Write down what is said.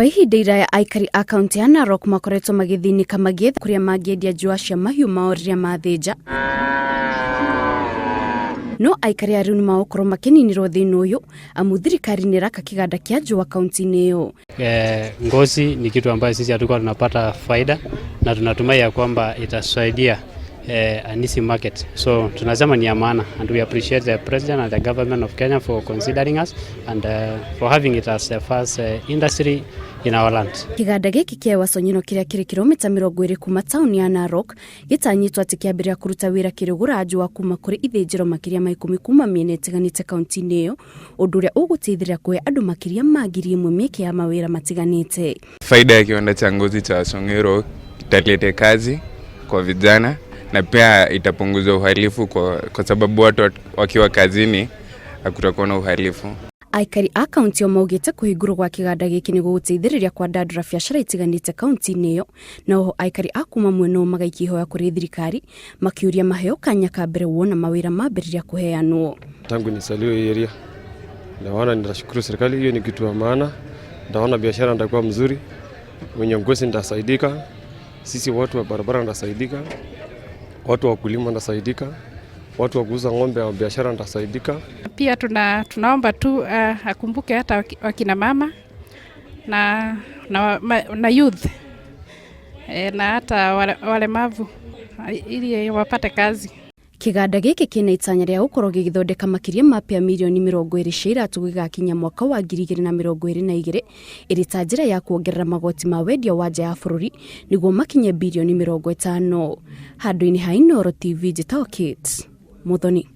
Kwa ihinda iraya aikari a kaunti ya Narok makoretwo magithinika magĩetha kũrĩa mangĩendia njũa cia mahiũ mao rĩrĩa mathĩnja. No aikari a rĩu nĩ magũkorwo makĩninĩrwo thĩna ũyũ amu thirikari nĩ ĩraka kĩganda kĩa njũa kaunti-inĩ ĩyo. Ngozi ni kitu ambayo sisi hatukuwa tunapata faida na tunatumai ya kwamba itasaidia an easy market. So tunasema ni ya maana, and we appreciate the president and the government of Kenya for considering us and for having it as the first industry in our land. Kĩganda gĩkĩ kĩa Wasonyino kĩrĩa kĩrĩ kilomita 20 kuma tauni ya Narok gĩtanyĩtwo atĩ kĩambĩrĩria kũruta wĩra kĩrĩgũra njũa kuma kũrĩ ithĩnjĩro makĩria ma 10 kuma mĩena ĩtiganĩte kaunti-inĩ ĩyo, ũndũ ũrĩa ũgũteithĩrĩria kũhe andũ makĩria ma 1,000 mĩeke ya mawĩra matiganĩte. Faida ya kiwanda cha ngozi cha Wasonyiro italeta kazi kwa vijana na pia itapunguza uhalifu kwa sababu watu wakiwa kazini hakutakuwa na uhalifu. Aikari a kaunti maugĩte kũhingũrwo gwa kĩganda gĩkĩ nĩ gũgũteithĩrĩria kwandandũra biacara itiganĩte kaunti-inĩ ĩyo, na oho aikari a kuma mwena ũmwe magaikia ihoya kũrĩ thirikari makiuria maheo kanya ka mbere wona mawĩra mambĩrĩria kũheanwo. Tangu nisaliwe hii area, naona nitashukuru serikali, hiyo ni kitu ya maana. Naona biashara ndakuwa mzuri, wenye ngozi ndasaidika, sisi watu wa barabara ndasaidika, watu wa kulima ndasaidika, watu wa kuuza ng'ombe wa biashara ndasaidika. Pia tunaomba tu akumbuke hata wakina mama na youth na hata walemavu ili wapate kazi. Kĩganda gĩkĩ kĩna itanya rĩa gũkorwo gĩgĩthondeka makĩria mapya milioni 20 cia iratũ gĩgakinya mwaka wa 2022 ĩrĩ ta njĩra ya kuongerera magoti ma wendia wa nja ya bũrũri nĩguo makinye bilioni 50. Handũ-inĩ ha Inooro TV njĩtagwo Kate Muthoni.